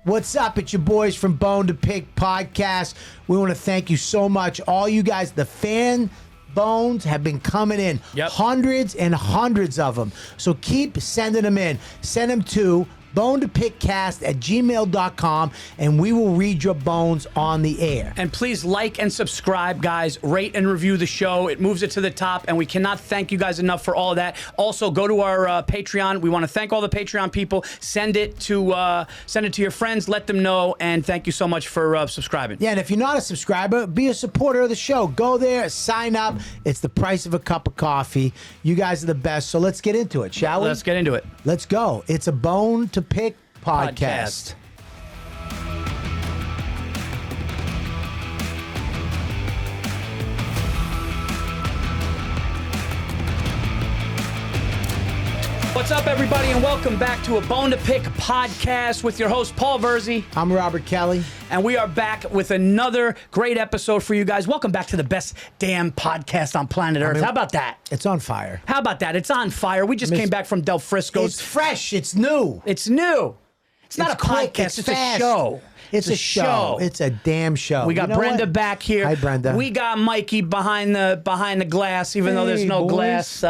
What's up? It's your boys from Bone to Pick Podcast. We want to thank you so much. All you guys, the fan bones have been coming in. Yep. Hundreds and hundreds of them. So keep sending them in. Send them to bonetopickcast@gmail.com, and we will read your bones on the air. And please like and subscribe, guys. Rate and review the show. It moves it to the top, and we cannot thank you guys enough for all of that. Also, go to our Patreon. We want to thank all the Patreon people. Send it to your friends. Let them know, and thank you so much for subscribing. Yeah, and if you're not a subscriber, be a supporter of the show. Go there, sign up. It's the price of a cup of coffee. You guys are the best, so let's get into it, shall we? Let's get into it. Let's go. It's a Bone to Pick podcast. What's up, everybody, and welcome back to a Bone to Pick podcast with your host, Paul Virzi. I'm Robert Kelly. And we are back with another great episode for you guys. Welcome back to the best damn podcast on planet Earth. How about that? It's on fire. How about that? It's on fire. We just came back from Del Frisco's. It's fresh. It's new. It's new. It's not a quick, podcast. It's fast. a show. It's a show. It's a damn show. We got Brenda back here. Hi, Brenda. We got Mikey behind the glass, even though there's no glass.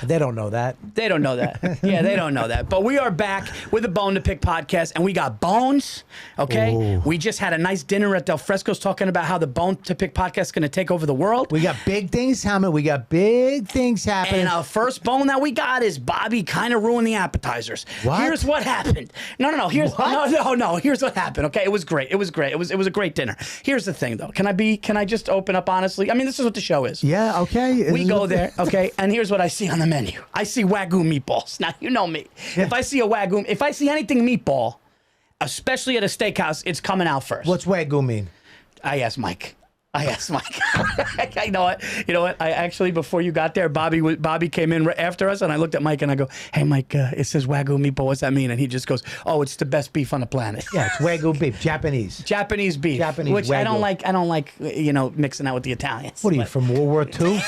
They don't know that. They don't know that. Yeah, they don't know that. But we are back with a Bone to Pick podcast, and we got bones. Okay, Ooh. We just had a nice dinner at Del Frisco's talking about how the Bone to Pick podcast is going to take over the world. We got big things coming. We got big things happening. And our first bone that we got is Bobby kind of ruined the appetizers. What? Here's what happened. No. Here's What? no. Here's what happened. Okay, it was great. It was great. It was a great dinner. Here's the thing, though. Can I just open up honestly? I mean, this is what the show is. Yeah. Okay. We go there, okay, and here's what I see on the menu. I see Wagyu meatballs. Now, you know me. Yeah. If I see anything meatball, especially at a steakhouse, it's coming out first. What's Wagyu mean? I asked Mike. I know it. You know what? I actually, before you got there, Bobby came in right after us, and I looked at Mike and I go, "Hey, Mike, it says Wagyu meatball. What's that mean?" And he just goes, "Oh, it's the best beef on the planet." Yeah, it's Wagyu beef, Japanese. Japanese beef, Japanese which I Wagyu. don't like. Mixing that with the Italians. What are you, But- from World War II?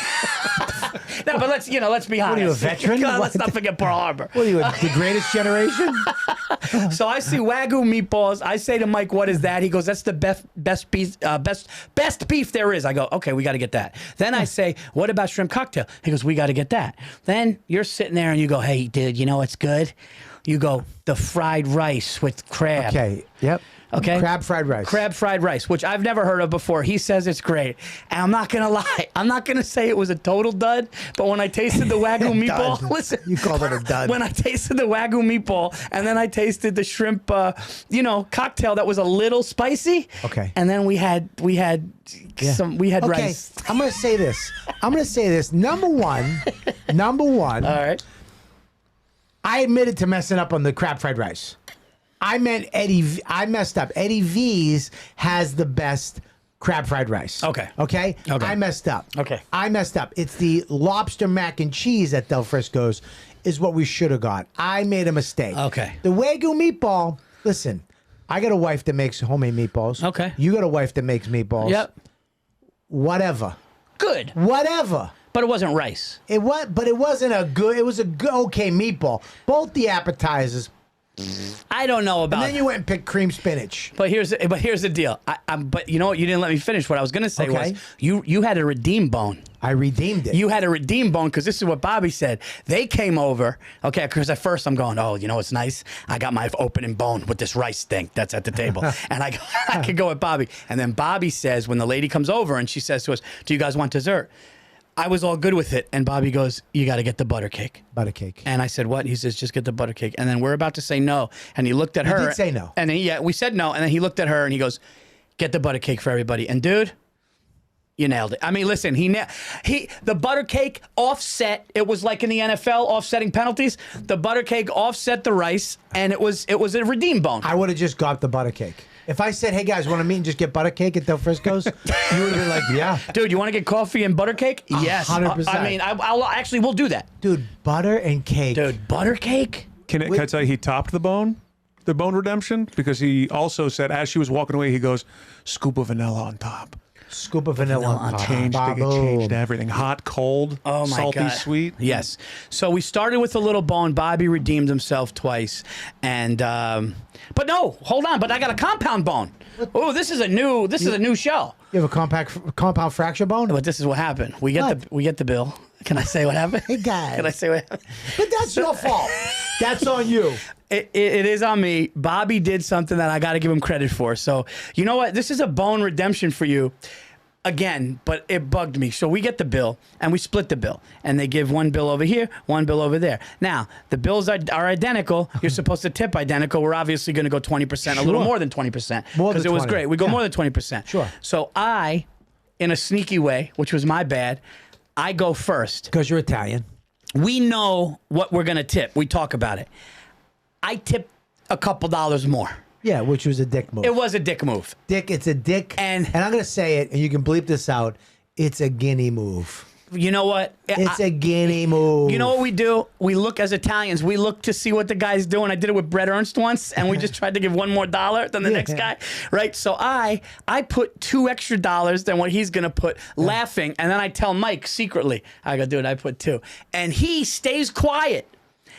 No, but let's be honest. What are you, a veteran? God, let's not forget Pearl Harbor. What are you, the greatest generation? So I see Wagyu meatballs. I say to Mike, "What is that?" He goes, "That's the best beef, best beef there is." I go, "Okay, we got to get that." Then I say, "What about shrimp cocktail?" He goes, "We got to get that." Then you're sitting there and you go, "Hey, dude, you know what's good?" You go, "The fried rice with crab." Okay. Yep. Okay. Crab fried rice. Crab fried rice, which I've never heard of before. He says it's great. And I'm not going to lie. I'm not going to say it was a total dud, but when I tasted the Wagyu meatball, Dud. listen. You called it a dud. When I tasted the Wagyu meatball and then I tasted the shrimp, cocktail that was a little spicy. Okay. And then we had Yeah. Okay, rice. I'm going to say this. Number one. All right. I admitted to messing up on the crab fried rice. I messed up. Eddie V's has the best crab fried rice. Okay. Okay? I messed up. Okay. I messed up. It's the lobster mac and cheese at Del Frisco's is what we should have got. I made a mistake. Okay. The Wagyu meatball, listen, I got a wife that makes homemade meatballs. Okay. You got a wife that makes meatballs. Yep. Whatever. Good. Whatever. But it wasn't rice. It wasn't a good, it was a good, okay meatball. Both the appetizers. I don't know about And then you went and picked cream spinach. But here's the deal. But you know what? You didn't let me finish. What I was going to say Okay. was you had a redeem bone. I redeemed it. You had a redeem bone because this is what Bobby said. They came over, okay, because at first I'm going, oh, you know what's nice? I got my opening bone with this rice thing that's at the table. And I could go with Bobby. And then Bobby says, when the lady comes over and she says to us, "Do you guys want dessert?" I was all good with it. And Bobby goes, "You got to get the butter cake." Butter cake. And I said, "What?" He says, "Just get the butter cake." And then we're about to say no. And he looked at her. did say no. And then, we said no. And then he looked at her and he goes, "Get the butter cake for everybody." And dude, you nailed it. I mean, listen, the butter cake offset. It was like in the NFL, offsetting penalties. The butter cake offset the rice, and it was a redeem bone. I would have just got the butter cake. If I said, "Hey guys, want to meet and just get butter cake at Del Frisco's?" You would have been like, "Yeah." Dude, you want to get coffee and butter cake? Yes. 100%. I mean, we'll do that. Dude, butter and cake. Dude, butter cake? Can I tell you he topped the bone redemption? Because he also said, as she was walking away, he goes, "Scoop of vanilla on top." Scoop of vanilla on top. Changed, it changed everything. Hot, cold, Oh my salty, God. sweet. Yes. So we started with a little bone. Bobby redeemed himself twice, and but no, hold on. But I got a compound bone. Oh, this is a new show. You have a compound fracture bone? But this is what happened. We get the bill. Can I say what happened? Hey, guys. Can I say what happened? But that's your fault. That's on you. It is on me. Bobby did something that I got to give him credit for. So, you know what? This is a bone redemption for you. Again, but it bugged me. So we get the bill, and we split the bill. And they give one bill over here, one bill over there. Now, the bills are identical. You're supposed to tip identical. We're obviously going to go 20%, a little more than 20%. Because it was 20. great. We go more than 20%. Sure. So I, in a sneaky way, which was my bad, I go first. Because you're Italian. We know what we're going to tip. We talk about it. I tipped a couple dollars more. Yeah, which was a dick move. It was a dick move. Dick, it's a dick. And I'm going to say it, and you can bleep this out. It's a guinea move. You know what? It's a guinea move. You know what we do? We look as Italians. We look to see what the guy's doing. I did it with Brett Ernst once, and we just tried to give one more dollar than the next guy, right? So I put $2 extra than what he's gonna put, laughing, and then I tell Mike secretly, I go, dude, I put 2, and he stays quiet.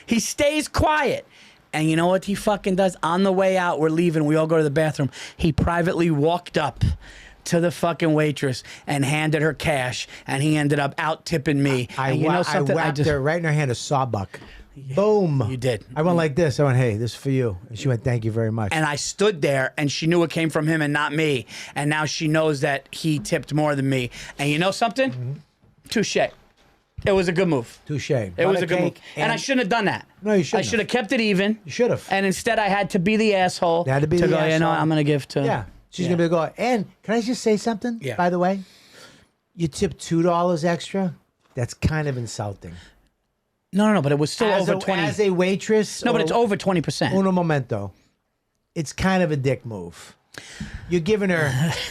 He stays quiet. And you know what he fucking does? On the way out, we're leaving. We all go to the bathroom. He privately walked up to the fucking waitress and handed her cash, and he ended up out tipping me. I something? whacked her right in her hand a sawbuck. Boom. You did. I went like this. I went, hey, this is for you. And she went, thank you very much. And I stood there, and she knew it came from him and not me. And now she knows that he tipped more than me. And you know something? Mm-hmm. Touche. It was a good move. Touche. It was a good move. And I shouldn't have done that. No, you shouldn't I should have kept it even. You should have. And instead, I had to be the asshole. You had to be the go, asshole. You know, I'm going to give to... Yeah. She's going to be going, and can I just say something? Yeah. By the way, you tip $2 extra. That's kind of insulting. No, but it was still over 20. As a waitress. No, but it's over 20%. Uno momento. It's kind of a dick move. You're giving her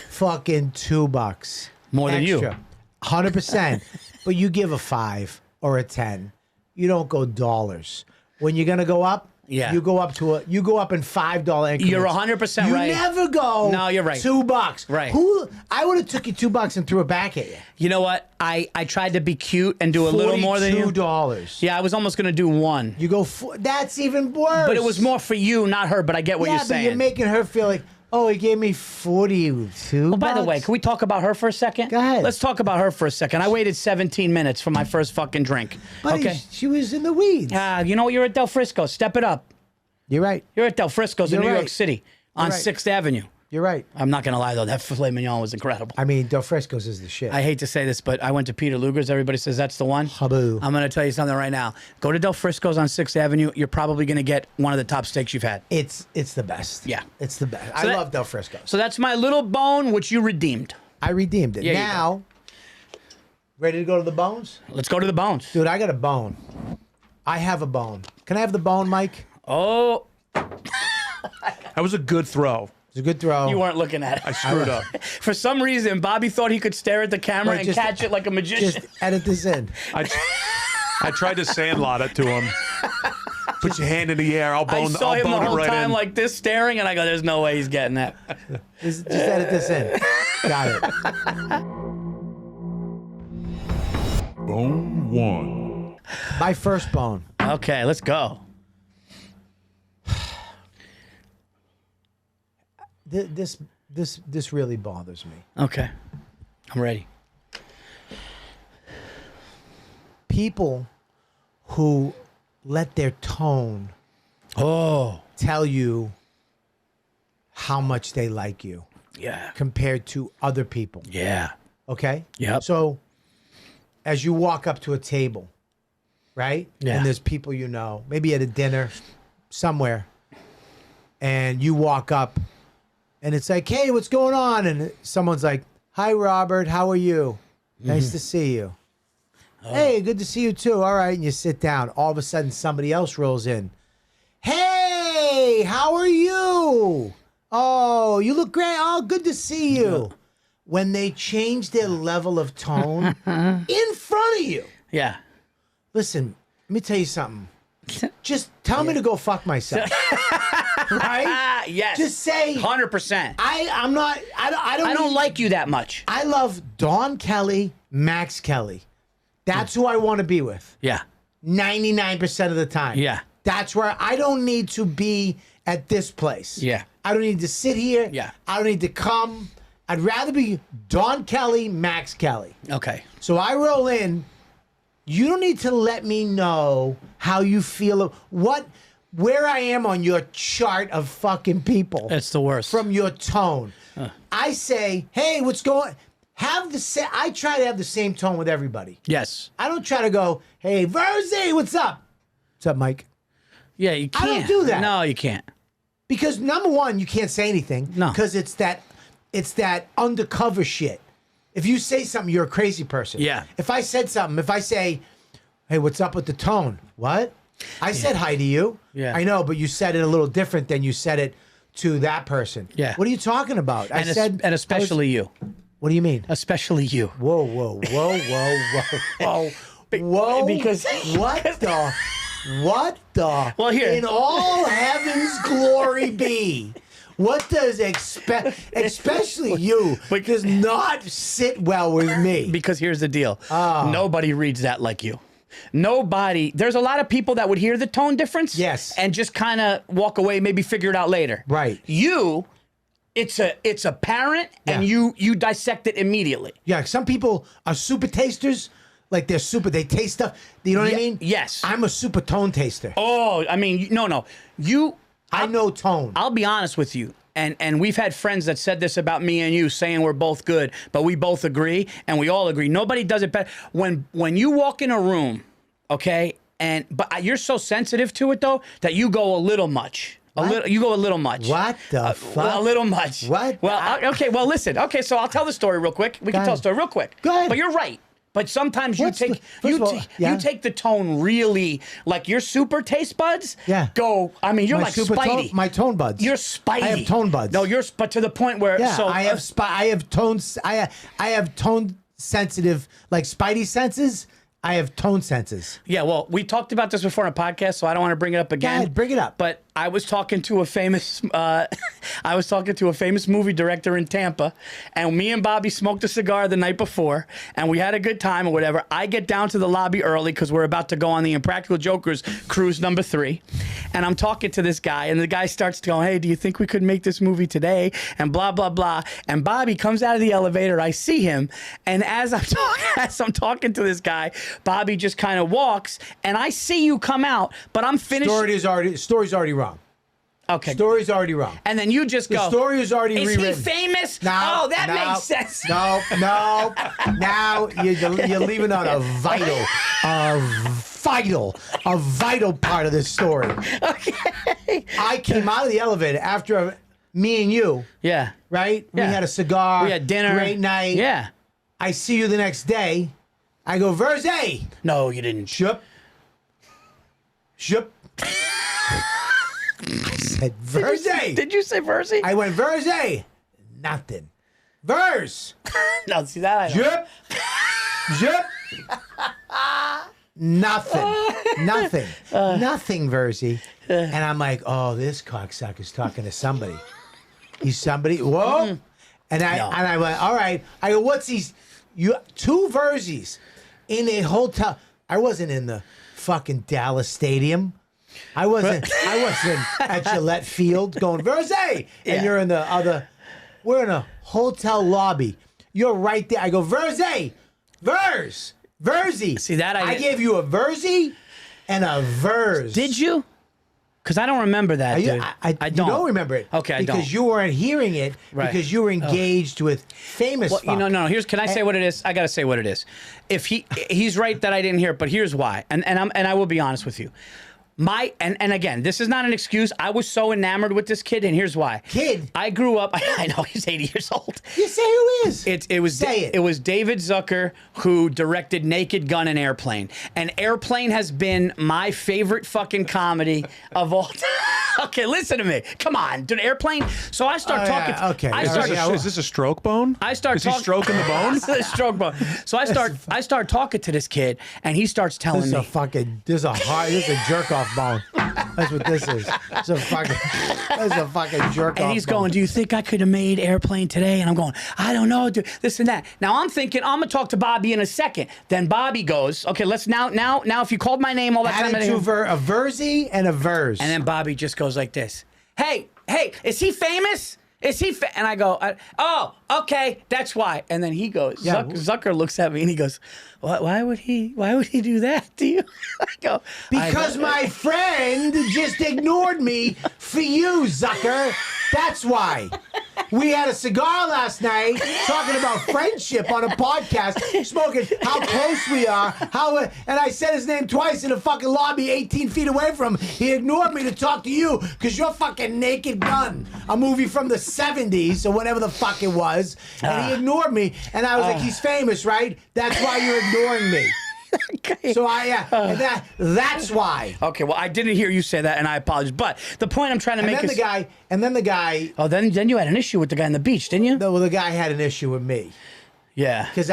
fucking $2. More than you. extra. 100%. But you give a 5 or a 10. You don't go dollars. When you're gonna go up, Yeah. you go up in $5 increments. You're 100% right. You never go. No, you're right. $2. Right. I would have took you $2 and threw it back at you. You know what? I tried to be cute and do a little more than you. $42. Yeah, I was almost going to do 1. You go. That's even worse. But it was more for you, not her. But I get what you're saying. Yeah, but you're making her feel like, oh, he gave me 42. Oh, by the way, can we talk about her for a second? Go ahead. Let's talk about her for a second. I waited 17 minutes for my first fucking drink. Buddy, Okay. she was in the weeds. You know what? You're at Del Frisco. Step it up. You're right. You're at Del Frisco's in You're New York right. City on You're right. 6th Avenue. You're right. I'm not going to lie, though. That filet mignon was incredible. I mean, Del Frisco's is the shit. I hate to say this, but I went to Peter Luger's. Everybody says that's the one. Haboo. I'm going to tell you something right now. Go to Del Frisco's on 6th Avenue. You're probably going to get one of the top steaks you've had. It's the best. Yeah. It's the best. So I love Del Frisco's. So that's my little bone, which you redeemed. I redeemed it. Yeah, you Now, ready to go to the bones? Let's go to the bones. Dude, I got a bone. I have a bone. Can I have the bone, Mike? Oh, That was a good throw. It's a good throw. you weren't looking at it. I screwed up. For some reason, Bobby thought he could stare at the camera Wait, and just- catch it like a magician. Just edit this in. I tried to sandlot it to him. Put your hand in the air. I'll I bone, saw I'll him the bone it whole right time in. like this, staring, and I go, "There's no way he's getting that." Just edit this in. Got it. Bone 1. My first bone. Okay, let's go. This really bothers me. Okay, I'm ready. People who let their tone Oh, tell you how much they like you yeah, compared to other people. yeah, Okay? Yep. So as you walk up to a table, right? Yeah. And there's people you know, maybe at a dinner somewhere, and you walk up and it's like, hey, what's going on? And someone's like, hi, Robert, how are you? Nice to see you. Hey, good to see you too. All right. And you sit down. All of a sudden, somebody else rolls in. Hey, how are you? Oh, you look great. Oh, good to see you. When they change their level of tone in front of you. yeah. Listen, let me tell you something. just tell me to go fuck myself. Right? Yes. Just say 100%. I don't like you that much. I love Dawn Kelly, Max Kelly. That's who I want to be with. Yeah. 99% of the time. Yeah. That's where I don't need to be at this place. Yeah. I don't need to sit here. Yeah. I don't need to come. I'd rather be Dawn Kelly, Max Kelly. Okay. So I roll in. You don't need to let me know how you feel, where I am on your chart of fucking people. It's the worst. From your tone. I say, hey, what's going? I try to have the same tone with everybody. Yes. I don't try to go, hey, Virzi, what's up? What's up, Mike? Yeah, you can't. I don't do that. No, you can't. Because number one, you can't say anything. No. Because it's that undercover shit. If you say something, you're a crazy person. Yeah. If I said something, if I say, hey, what's up with the tone? What? I said hi to you. Yeah. I know, but you said it a little different than you said it to that person. Yeah. What are you talking about? And especially you. What do you mean? Especially you. Whoa, whoa, whoa, whoa, whoa. Whoa. Because what the Well, here. in all heaven's glory be? What does especially you does not sit well with me? Because here's the deal. Nobody reads that like you. Nobody. There's a lot of people that would hear the tone difference. Yes. And just kind of walk away, maybe figure it out later. Right. You, it's apparent, and Yeah. you dissect it immediately. Yeah, some people are super tasters. Like they taste stuff. You know what I mean? Yes. I'm a super tone taster. Oh, I mean, no. I know tone. I'll be honest with you. And we've had friends that said this about me and you, saying we're both good, but we both agree, and we all agree. Nobody does it better. When you walk in a room, okay, but you're so sensitive to it though that you go a little much. You go a little much. What the fuck? A little much. What? Well, okay. Well, listen. Okay, so I'll tell the story real quick. We can tell the story real quick. Go ahead. But you're right. But sometimes you take the tone really, like your super taste buds. Yeah. Go. I mean, you're My like super Spidey. tone, my tone buds. You're Spidey. I have tone buds. No, but to the point where. Yeah, So I have tones. I have tone sensitive, like Spidey senses. I have tone senses. Yeah, well, we talked about this before on a podcast, so I don't want to bring it up again. Go ahead, bring it up. But I was talking to a famous, movie director in Tampa, and me and Bobby smoked a cigar the night before, and we had a good time or whatever. I get down to the lobby early because we're about to go on the Impractical Jokers cruise number 3, and I'm talking to this guy, and the guy starts going, "Hey, do you think we could make this movie today?" And blah blah blah. And Bobby comes out of the elevator. I see him, and as I'm talking to this guy, Bobby just kind of walks, and I see you come out, but I'm finished. Story's already wrong. Okay. Story's already wrong. And then you just go. The story is already rewritten. Is he famous? No, that makes sense. No. Now you're leaving out a vital part of this story. Okay. I came out of the elevator after me and you. Yeah. Right? Yeah. We had a cigar. We had dinner. Great night. Yeah. I see you the next day. I go, Virzi. No, you didn't. Shup. I said, Virzi. Did you say Virzi? I went, Virzi. Nothing. Verse. No, see that I don't. Zip. Nothing, Virzi. And I'm like, oh, this cocksucker's talking to somebody. He's somebody. Whoa. And I went, all right. I go, what's these? Two Virzis in a hotel. I wasn't in the fucking Dallas Stadium. I wasn't at Gillette Field going, Virzi. And you're in the other. We're in a hotel lobby. You're right there. I go, Virzi. Virzi. See that I gave you a Virzi and a Verz. Did you? Because I don't remember that, dude. I don't. You don't remember it. Okay, I don't. Because you weren't hearing it. Right. Because you were engaged with famous fuck. No. Can I say what it is? I got to say what it is. If he's right that I didn't hear it, but here's why. And I will be honest with you. And again, this is not an excuse. I was so enamored with this kid, and here's why. Kid? I grew up. I know he's 80 years old. You say who is? It was David Zucker who directed Naked Gun and Airplane. And Airplane has been my favorite fucking comedy of all time. Okay, listen to me. Come on, dude. Airplane. So I start talking. Yeah, okay. Is this a stroke bone? Is he stroking the bone? It's a stroke bone. So I start talking to this kid, and he starts telling me. This is a jerk off off bone. That's what this is. That's a fucking jerk off. And he's bone. going, do you think I could have made Airplane today? And I'm going, I don't know, dude, this and that. Now I'm thinking, I'm going to talk to Bobby in a second. Then Bobby goes, okay, let's now, if you called my name all that time. Add into a Virzi and a Verse. And then Bobby just goes like this. Hey, is he famous? Is he? And I go, oh, okay, that's why. And then he goes, Yeah. Zucker looks at me and he goes, why would he do that to you? I go, Because my friend just ignored me for you, Zucker. That's why. We had a cigar last night talking about friendship on a podcast, smoking how close we are, and I said his name twice in a fucking lobby 18 feet away from him. He ignored me to talk to you because you're fucking Naked Gun, a movie from the 70s or whatever the fuck it was, and he ignored me, and I was like, he's famous, right? That's why you're ignoring me. Okay. So that's why. Okay, well, I didn't hear you say that, and I apologize. But the point I'm trying to make is... And then the guy... Oh, then you had an issue with the guy on the beach, didn't you? Well, the guy had an issue with me. Yeah. Because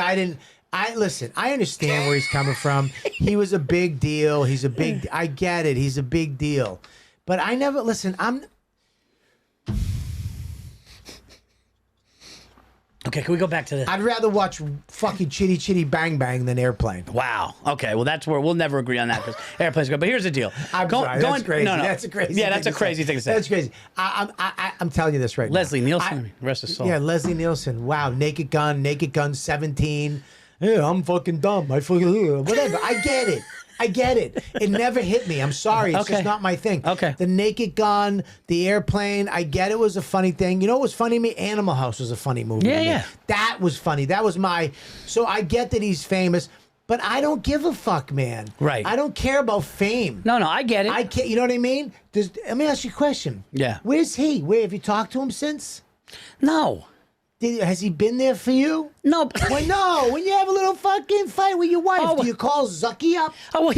listen, I understand where he's coming from. He was a big deal. I get it. He's a big deal. But I never, listen, Okay, can we go back to this? I'd rather watch fucking Chitty Chitty Bang Bang than Airplane. Wow. Okay, well, that's where we'll never agree on that because Airplane's good. But here's the deal. That's crazy. No. That's a crazy Yeah, that's a crazy thing to say. That's crazy. I'm telling you this right Leslie now. Nielsen, rest of soul. Yeah, Leslie Nielsen. Wow, Naked Gun 17. Yeah, I'm fucking dumb. Whatever. I get it. It never hit me. I'm sorry. It's just not my thing. Okay. The Naked Gun, the Airplane, I get it was a funny thing. You know what was funny to me? Animal House was a funny movie. Yeah, to me. yeah. That was funny. That was so I get that he's famous, but I don't give a fuck, man. Right. I don't care about fame. No, I get it. I can't, you know what I mean? Let me ask you a question. Yeah. Where's he? Have you talked to him since? No. Has he been there for you? No. No. When you have a little fucking fight with your wife, do you call Zucky up? Oh, well,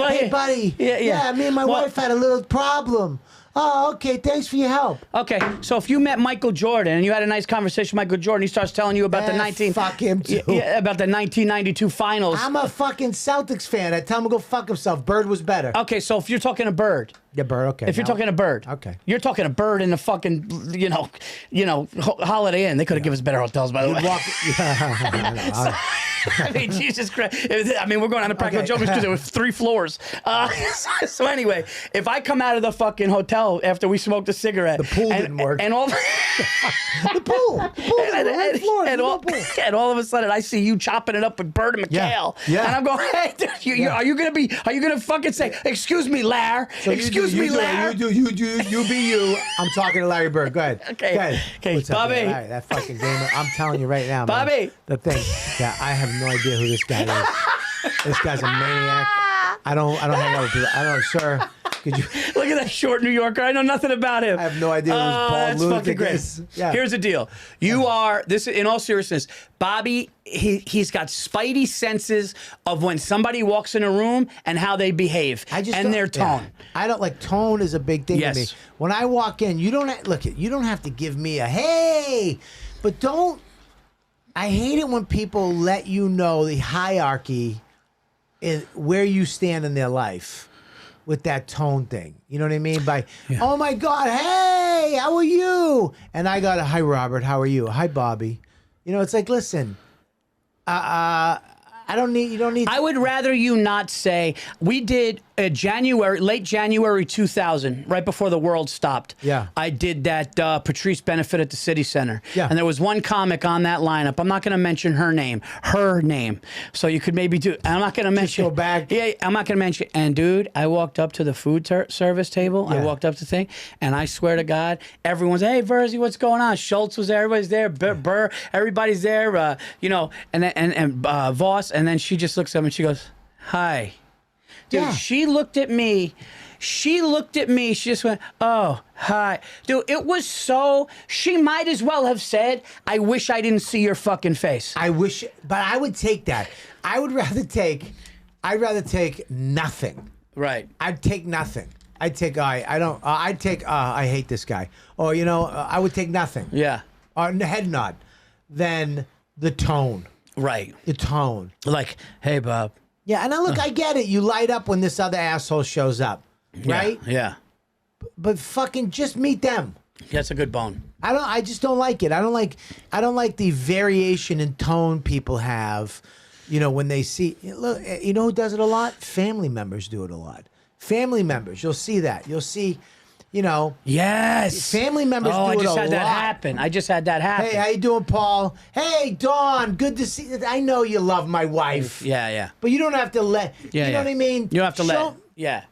Hey, buddy. Yeah. Me and my wife had a little problem. Oh, okay. Thanks for your help. Okay, so if you met Michael Jordan and you had a nice conversation with Michael Jordan, he starts telling you about Fuck him too. about the 1992 finals. I'm a fucking Celtics fan. I tell him to go fuck himself. Bird was better. Okay, so if you're talking a Bird. Yeah, Bird. Okay. If you're talking a Bird. Okay. You're talking a Bird in the fucking, Holiday Inn. They could have given us better hotels, by the way. I mean, Jesus Christ. I mean, we're going on a practical joke because there were 3 floors. So anyway, if I come out of the fucking hotel after we smoked a cigarette. The pool didn't work. And all the pool. And all of a sudden, I see you chopping it up with Bird and McHale. Yeah. And I'm going, hey, dude, are you going to fucking say, excuse me, Lar? Excuse me, Lar? You be you. I'm talking to Larry Bird. Go ahead. Okay. What's up, Bobby. man? All right, that fucking game. I'm telling you right now, man. Bobby. The thing. Yeah, I have no idea who this guy is. This guy's a maniac. I don't hang out with people. I don't, sir. Could you Look at that short New Yorker. I know nothing about him. I have no idea who this bald that's lunatic fucking great. is. Yeah. Here's the deal. You are this in all seriousness, Bobby. He's got spidey senses of when somebody walks in a room and how they behave and their tone. Yeah. I don't like tone is a big thing to me. Yes. When I walk in, you don't have to give me a hey, but don't. I hate it when people let you know the hierarchy in where you stand in their life with that tone thing. You know what I mean? Oh my God, hey, how are you? And I got a hi Robert, how are you? Hi Bobby. You know, it's like, listen, you don't need. I would rather you not say. We did late January 2000, right before the world stopped. Yeah. I did that Patrice benefit at the City Center. Yeah. And there was one comic on that lineup. I'm not going to mention her name. So you could maybe do. I'm not going to mention. Go back. Yeah, I'm not going to mention. And dude, I walked up to the food service table. Yeah. I walked up to the thing, and I swear to God, everyone's, hey, Virzi, what's going on? Schultz was there. Everybody's there. Burr, everybody's there. And Voss. And then she just looks up and she goes, hi. Dude, Yeah. she looked at me. She just went, oh, hi. Dude, it was so, she might as well have said, I wish I didn't see your fucking face. But I would take that. I'd rather take nothing. Right. I'd take nothing. I'd take, I hate this guy. Or, I would take nothing. Yeah. Or head nod. Than the tone. Right. The tone. Like, hey, Bob. Yeah, and I get it. You light up when this other asshole shows up, right? Yeah. But fucking just meet them. That's a good bone. I just don't like it. I don't like the variation in tone people have, when they see. Look, you know who does it a lot? Family members do it a lot. Family members, you'll see that. You'll see, Yes. family members do it a lot. I just had that happen. Hey, how you doing, Paul? Hey, Dawn, good to see you. I know you love my wife. Yeah. But you don't have to let. You know what I mean? You don't have to let. Yeah.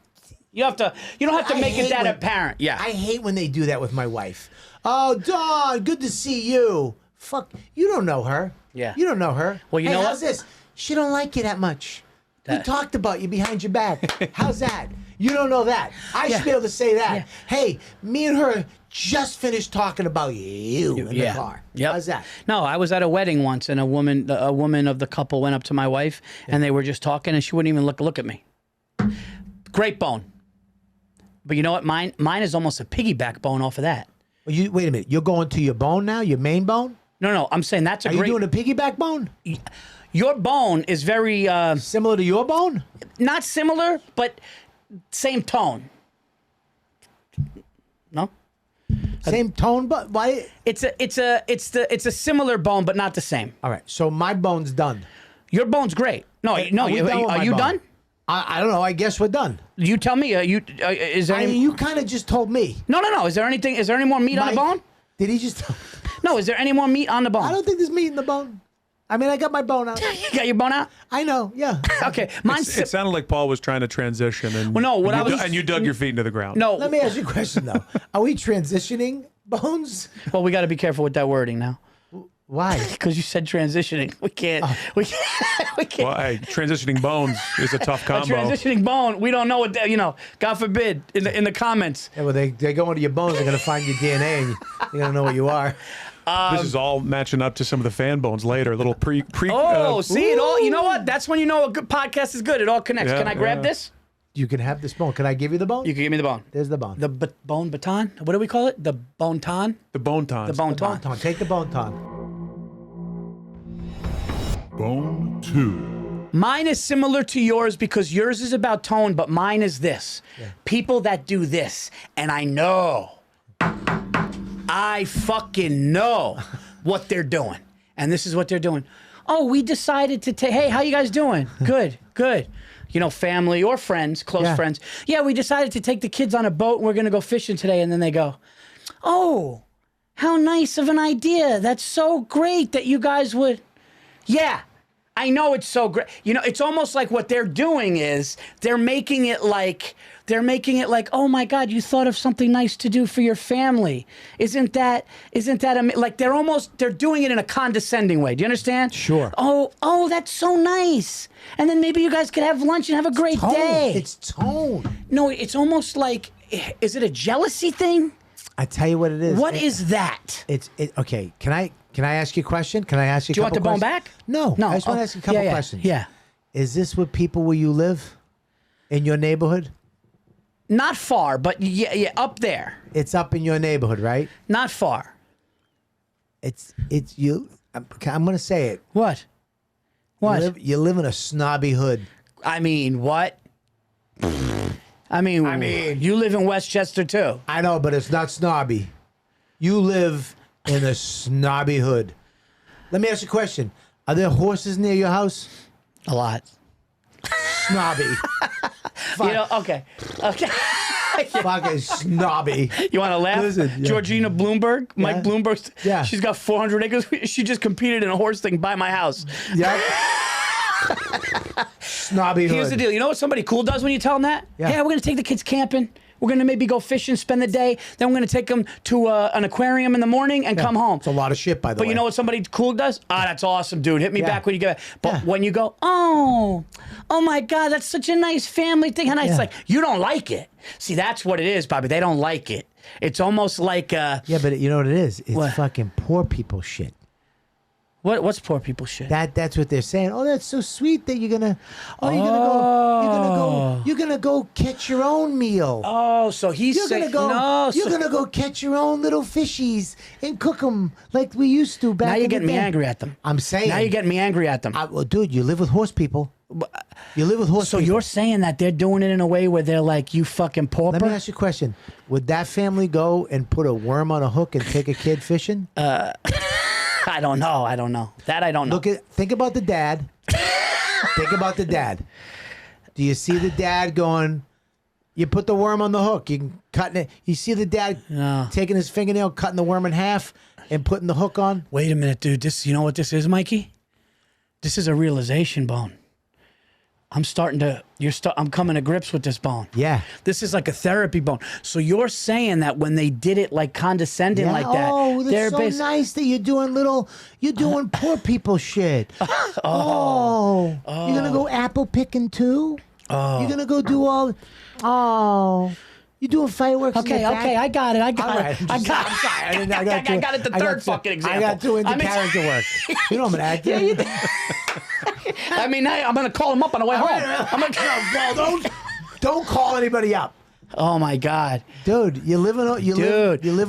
You don't have to make it that apparent. Yeah. I hate when they do that with my wife. Oh, Dawn, good to see you. Fuck, you don't know her. Yeah. You don't know her. Well, you know how's what? this? She don't like you that much. We talked about you behind your back. How's that? You don't know that. I should be able to say that. Yeah. Hey, me and her just finished talking about you in the car. Yep. How's that? No, I was at a wedding once, and a woman of the couple went up to my wife, and they were just talking, and she wouldn't even look at me. Great bone. But you know what? Mine is almost a piggyback bone off of that. Well, wait a minute. You're going to your bone now? Your main bone? No. I'm saying that's a Are great. you doing a piggyback bone? Your bone is very Similar to your bone? not similar, but same tone. No, Same tone, but why? it's a similar bone, but not the same. All right. So my bone's done. Your bone's great. No, Are we done with are my you bone? done? I don't know. I guess we're done. You tell me. Is there I any? mean, you kind of just told me. No. Is there anything? Is there any more meat on the Mike, bone? Did he just? No. Is there any more meat on the bone? I don't think there's meat in the bone. I mean, I got my bone out. You got your bone out? I know. Yeah. Okay. Mine's It sounded like Paul was trying to transition, and Well, no, what I was- and you dug your feet into the ground. no. Let me ask you a question though. Are we transitioning bones? Well, we got to be careful with that wording now, Why? because you said transitioning. We can't. We can't. We can't. Well, hey, transitioning bones is a tough A combo. transitioning bone. We don't know what. God forbid. In the comments. Yeah, well, they go into your bones. They're gonna find your DNA, and you're gonna know what you are. This is all matching up to some of the fan bones later. A little pre. Oh, see it all. You know what? That's when you know a good podcast is good. It all connects. Yeah, Can I grab yeah. this? You can have this bone. Can I give you the bone? You can give me the bone. There's the bone. The bone baton. What do we call it? The bone ton. the bone tons. The bone The bone ton. ton. Take the bone ton. Bone 2. Mine is similar to yours because yours is about tone, but mine is this. People that do this, and I fucking know what they're doing. And this is what they're doing. Oh, we decided to take, hey, how you guys doing? Good. Family or friends, close friends. Yeah, we decided to take the kids on a boat and we're going to go fishing today. And then they go, oh, how nice of an idea. That's so great that you guys would. Yeah. I know it's so great. It's almost like what they're doing is they're making it like, oh my God, you thought of something nice to do for your family. Isn't that like they're doing it in a condescending way. Do you understand? Sure. Oh, that's so nice. And then maybe you guys could have lunch and have a great day. It's tone. No, it's almost like, is it a jealousy thing? I tell you what it is. What is that? Okay. Can I ask you a question? Can I ask you? Do you want the bone questions? back? No. I just want to ask you a couple questions. Yeah. Is this with people where you live, in your neighborhood? Not far, but yeah, up there. It's up in your neighborhood, right? Not far. It's you. I'm gonna say it. What? What? You live in a snobby hood. I mean, what? I mean, you live in Westchester too. I know, but it's not snobby. You live in a snobby hood. Let me ask you a question. Are there horses near your house? A lot. Snobby. Okay. Fucking snobby. You want to laugh? Listen, yeah. Georgina Bloomberg, Mike Bloomberg. Yeah. She's got 400 acres. She just competed in a horse thing by my house. Yep. Snobby hood. Here's the deal. You know what somebody cool does when you tell them that? Yeah. Hey, we're going to take the kids camping. We're going to maybe go fishing, spend the day. Then we're going to take them to an aquarium in the morning and come home. It's a lot of shit, by the way. But you know what somebody cool does? That's awesome, dude. Hit me back when you get back. But when you go, oh my God, that's such a nice family thing. And it's like, you don't like it. See, that's what it is, Bobby. They don't like it. It's almost like... Yeah, but you know what it is? It's What? fucking poor people shit. What's poor people shit? That's what they're saying. Oh, that's so sweet that you're gonna go catch your own meal. Oh, so he's You're saying gonna go catch your own little fishies and cook them like we used to back. Now you're in the getting me day. angry at them. I'm saying. Now you're getting me angry at them. Well, dude, you live with horse people. You live with horse So people. you're saying that they're doing it in a way where they're like, you fucking pauper? Let me ask you a question. Would that family go and put a worm on a hook and take a kid fishing? I don't know. That I don't know. Think about the dad. Think about the dad. Do you see the dad going, you put the worm on the hook, you can cut it. You see the dad taking his fingernail, cutting the worm in half and putting the hook on? Wait a minute, dude. You know what this is, Mikey? This is a realization bone. I'm coming to grips with this bone. Yeah. This is like a therapy bone. So you're saying that when they did it like condescending like that, Oh, they're that's so nice that you're doing poor people shit. You're gonna go apple picking too? You're gonna go do all. You're doing fireworks. Okay, I got it. I got it. I'm sorry. I got it. The third fucking example. I got too into character work. You know I'm an actor. I mean, I'm gonna call him up on the way home. Don't call anybody up, Oh my God, dude! You live with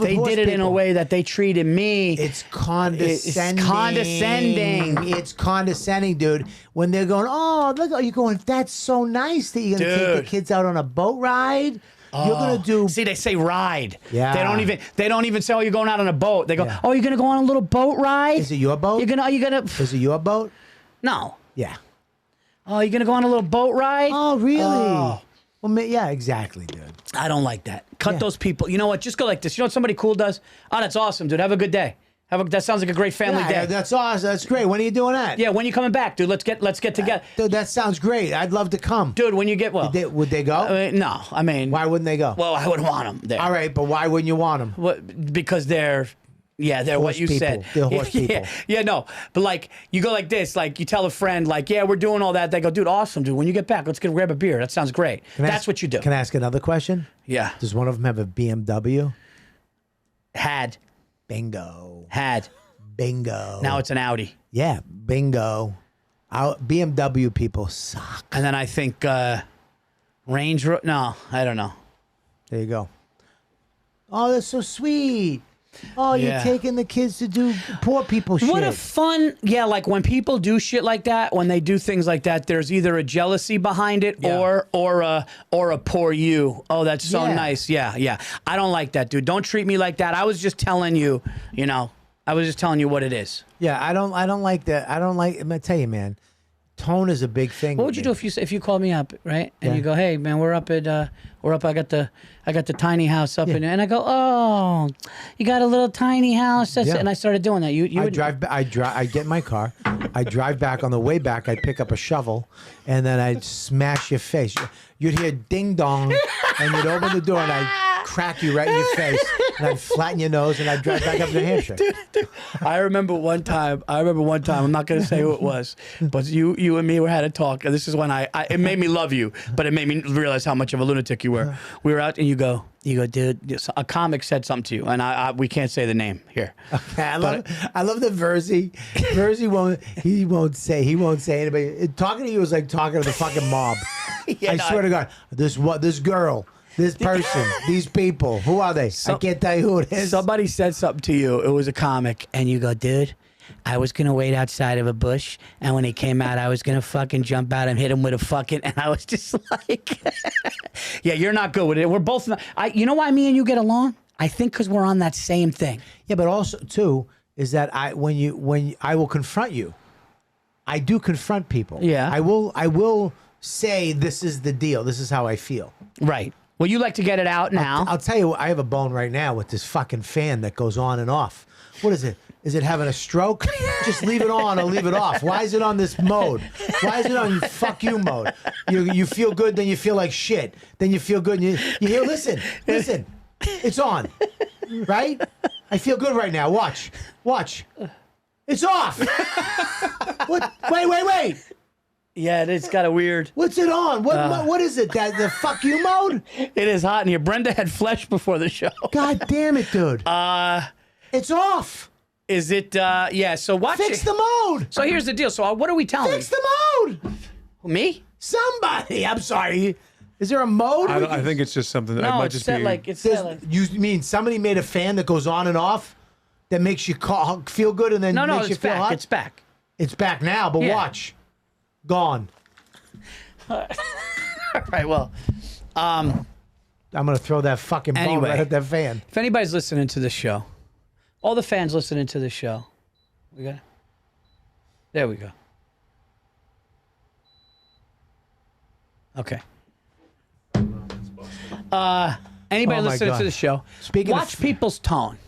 they horse did it in a people. way that they treated me. It's condescending. It's condescending. It's condescending, dude. When they're going, oh, look, you're going, that's so nice that you're gonna take the kids out on a boat ride. You're gonna do. See, they say ride. Yeah. They don't even say, oh, you're going out on a boat. They go, oh, you're gonna go on a little boat ride. Is it your boat? Are you gonna? Is it your boat? No. Yeah. Oh, you're gonna go on a little boat ride? Oh, really? Oh. Well, yeah, exactly, dude. I don't like that. Cut those people. You know what? Just go like this. You know what somebody cool does? Oh, that's awesome, dude. Have a good day. That sounds like a great family day. That's awesome. That's great. When are you doing that? Yeah, when you coming back, dude? Let's get together. Dude, that sounds great. I'd love to come. Dude, when you get Would they go? no, I mean, Why wouldn't they go? well, I would want them there. All right, but why wouldn't you want them? Because they're what Horse you people. said. They're horse people. Yeah, no. But like, you go like this, like you tell a friend, like, yeah, we're doing all that. They go, dude, awesome, dude. When you get back, let's grab a beer. That sounds great. That's what you do. Can I ask another question? Yeah. Does one of them have a BMW? Had. Bingo. Bingo. Now it's an Audi. Yeah, bingo. BMW people suck. And then I think Range Rover. No, I don't know. There you go. Oh, that's so sweet. Oh, Yeah. you're taking the kids to do poor people shit. What a fun, like when people do shit like that, when they do things like that, there's either a jealousy behind it or a poor you. Oh, that's so nice. Yeah. I don't like that, dude. Don't treat me like that. I was just telling you, I was just telling you what it is. Yeah, I don't like that. I'm gonna tell you, man. Tone is a big thing. What would you do if you called me up, right? And you go, hey man, we're up. I got the tiny house up in, and I go, oh, you got a little tiny house. And I started doing that. I get in my car, I drive back. On the way back, I pick up a shovel, and then I'd smash your face. You'd hear ding dong, and you'd open the door, and I'd crack you right in your face, and I'd flatten your nose, and I'd drive back up to New Hampshire. Dude, I remember one time. I'm not going to say who it was, but you and me had a talk. And this is when it made me love you, but it made me realize how much of a lunatic you were. We were out, and you go, dude. A comic said something to you, and we can't say the name here. Okay, I love the Virzi. Virzi won't say anybody. Talking to you is like talking to the fucking mob. I swear to God, this girl. This person, these people, who are they? I can't tell you who it is. Somebody said something to you. It was a comic, and you go, dude, I was gonna wait outside of a bush, and when he came out, I was gonna fucking jump out and hit him with a fucking. And I was just like, yeah, you're not good with it. We're both not. You know why me and you get along? I think because we're on that same thing. Yeah, but also too is that when I will confront you, I do confront people. Yeah, I will say this is the deal. This is how I feel. Right. Well, you like to get it out now. I'll tell you, I have a bone right now with this fucking fan that goes on and off. What is it? Is it having a stroke? Just leave it on or leave it off. Why is it on this mode? Why is it on fuck you mode? You feel good, then you feel like shit. Then you feel good, and you hear, listen. It's on. Right? I feel good right now. Watch. It's off. What? Wait. Yeah, it's got a weird. What's it on? What is it? The fuck you mode? It is hot in here. Brenda had flesh before the show. God damn it, dude. It's off. Is it? Yeah. So watch Fix it. the mode. So here's the deal. So what are we telling? Fix the mode. Me? Somebody. I'm sorry. Is there a mode? I think it's just something that No, might it's just set be. like it's set like. You mean somebody made a fan that goes on and off that makes you feel good and then No, makes you it's feel back. hot? It's back. It's back now, but Yeah. watch. Gone. All right, well, I'm gonna throw that fucking bone Anyway. right at that fan. if anybody's listening to this show, all the fans listening to this show, we got it. There we go. Okay. Anybody Oh my listening God. to the show, Speaking of watch people's tone.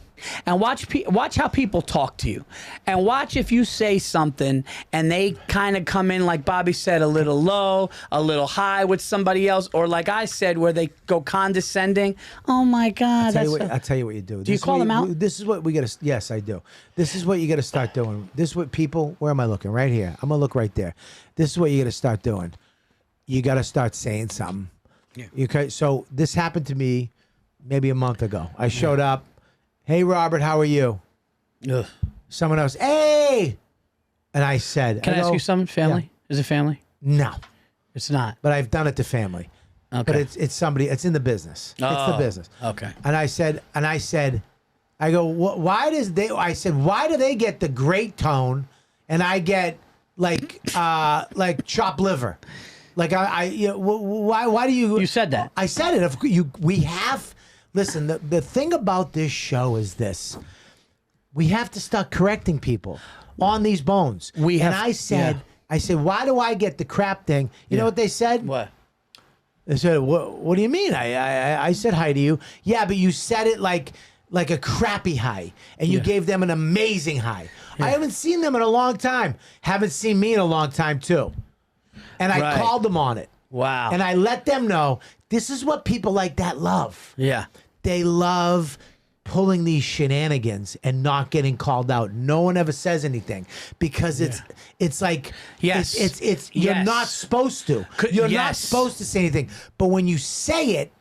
And watch how people talk to you. And watch if you say something and they kind of come in, like Bobby said, a little low, a little high with somebody else, or like I said, where they go condescending. Oh my God. I'll tell you what you do. Do you call them out? This is what we got to. Yes, I do. This is what you got to start doing. This is what people. Where am I looking? Right here. I'm gonna look right there. This is what you got to start doing. You got to start saying something. Yeah. Okay. So this happened to me maybe a month ago. I showed up. Hey, Robert, how are you? Ugh. Someone else. Hey. And I said, Can I ask you something? Family? Is it family? No, It's not. but I've done it to family. Okay. But it's somebody. It's in the business. It's the Oh, business. okay. And I said, I go, why does they? I said, why do they get the great tone, and I get like chopped liver, like why do you? You said that. I said it. We have. Listen, the thing about this show is this: we have to start correcting people on these bones. And I said, why do I get the crap thing? You know what they said? What? They said, what do you mean? I said hi to you. Yeah, but you said it like a crappy hi, and you gave them an amazing hi. I haven't seen them in a long time. Haven't seen me in a long time, too. And I Right. called them on it. Wow. And I let them know this is what people like that love. Yeah. They love pulling these shenanigans and not getting called out. No one ever says anything because it's like Yes. it's you're Yes. not supposed to. Could- You're not yes. supposed to say anything. But when you say it,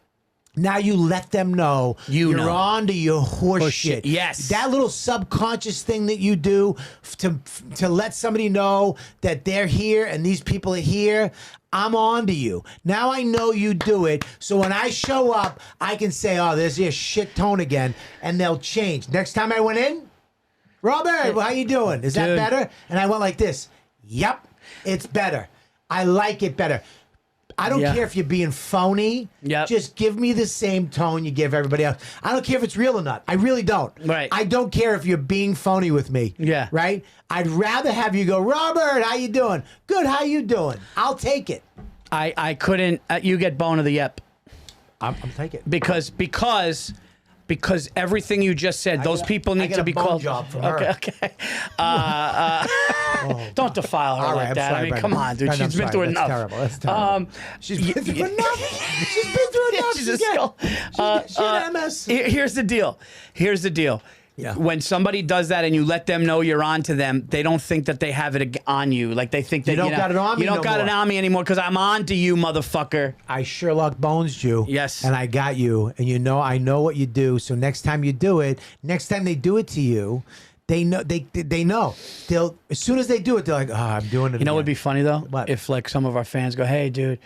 now you let them know You you're know. on to your horse shit. Yes. That little subconscious thing that you do to let somebody know that they're here and these people are here. I'm on to you. Now I know you do it. So when I show up, I can say, oh, there's your shit tone again. And they'll change. Next time I went in, Robert, how you doing? Is that Dude. better? And I went like this. Yep, it's better. I like it better. I don't Yeah. care if you're being phony. Yep. Just give me the same tone you give everybody else. I don't care if it's real or not. I really don't. Right. I don't care if you're being phony with me. Yeah. Right? I'd rather have you go, Robert, how you doing? Good, how you doing? I'll take it. I couldn't. You get bone of the yep I'm taking it. because everything you just said, those people I need get to a be bone called. job from her. Okay. Don't defile her All like right, I'm that. sorry, I mean, Brendan. come on, dude. Brendan, She's I'm been sorry. through That's enough. terrible. That's terrible. She's been through enough. She's been through enough. She's a She skull. had MS. Here's the deal. Here's the deal. Yeah. When somebody does that and you let them know you're on to them, they don't think that they have it on you. Like they think that You don't got it on me You don't no got it more. on me anymore because I'm on to you, motherfucker. I Sherlock Bonesed you. Yes. And I got you. And you know I know what you do. So next time you do it, next time they do it to you, they know they know. They'll as soon as they do it, they're like, oh, I'm doing it. You know what would again. be funny though? What? If like some of our fans go, "Hey, dude,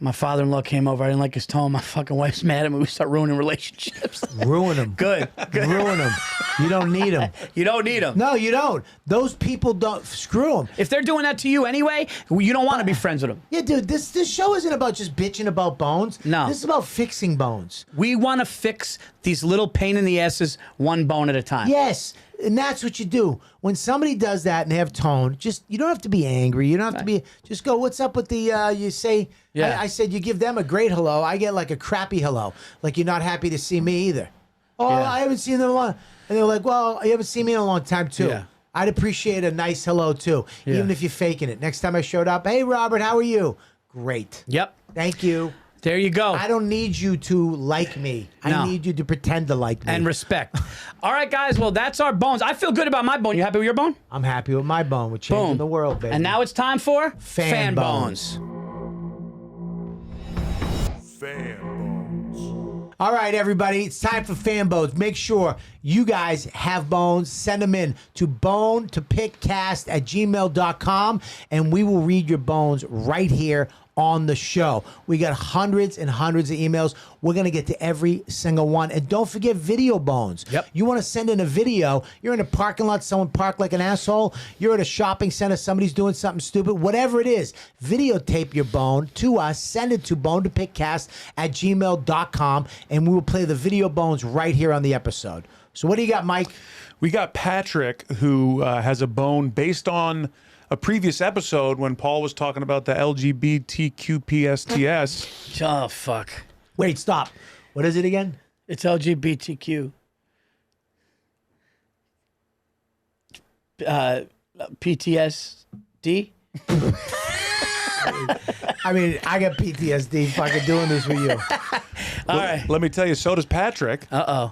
my father-in-law came over. I didn't like his tone. My fucking wife's mad at me. We start ruining relationships." Ruin them. Good. Ruin them. You don't need them. You don't need them. No, you don't. Those people don't. Screw them. If they're doing that to you anyway, you don't want to be friends with them. Yeah, dude, this show isn't about just bitching about bones. No. This is about fixing bones. We want to fix these little pain in the asses one bone at a time. Yes. And that's what you do. When somebody does that and they have tone, just you don't have to be angry. You don't have to be just go, what's up with the you say Yeah. I said you give them a great hello. I get like a crappy hello. Like you're not happy to see me either. Oh, Yeah. I haven't seen them in a long. And they're like, well, you haven't seen me in a long time too. Yeah. I'd appreciate a nice hello too, Yeah. even if you're faking it. Next time I showed up, hey Robert, how are you? Great. Yep. Thank you. There you go. I don't need you to like me. No. I need you to pretend to like me. And respect. All right, guys. Well, that's our bones. I feel good about my bone. You happy with your bone? I'm happy with my bone. We're changing Boom. the world, baby. And now it's time for Fan bones. Fan bones. All right, everybody, it's time for fan bones. Make sure you guys have bones, send them in to bonetopickcast@gmail.com, and we will read your bones right here on the show. We got hundreds and hundreds of emails. We're going to get to every single one. And don't forget video bones. Yep. You want to send in a video. You're in a parking lot, someone parked like an asshole. You're at a shopping center, somebody's doing something stupid. Whatever it is, videotape your bone to us. Send it to bonetopickcast@gmail.com, and we will play the video bones right here on the episode. So what do you got, Mike? We got Patrick, who has a bone based on a previous episode when Paul was talking about the LGBTQPSTS. Oh, fuck. Wait, stop. What is it again? It's LGBTQ. PTSD? I mean, I got PTSD fucking doing this with you. All right. Let me tell you, so does Patrick. Uh-oh.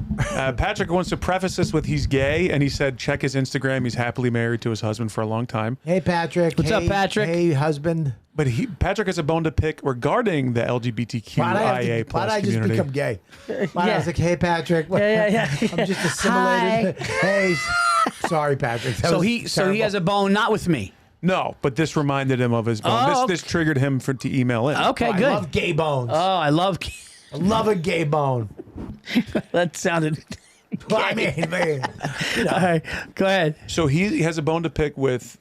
Patrick wants to preface this with he's gay, and he said check his Instagram. He's happily married to his husband for a long time. Hey, Patrick. What's up, Patrick? Hey, husband. But Patrick has a bone to pick regarding the LGBTQIA Why'd I just community. become gay? I Yeah. was like, hey, Patrick. Yeah. I'm just assimilated. Hey, sorry, Patrick. That So was he terrible. has a bone, not with me. No, but this reminded him of his bone. Oh, This triggered him to email in. Okay, I good. love gay bones. Oh, I love... I love a gay bone. That sounded... I mean, man. All right, go ahead. So he has a bone to pick with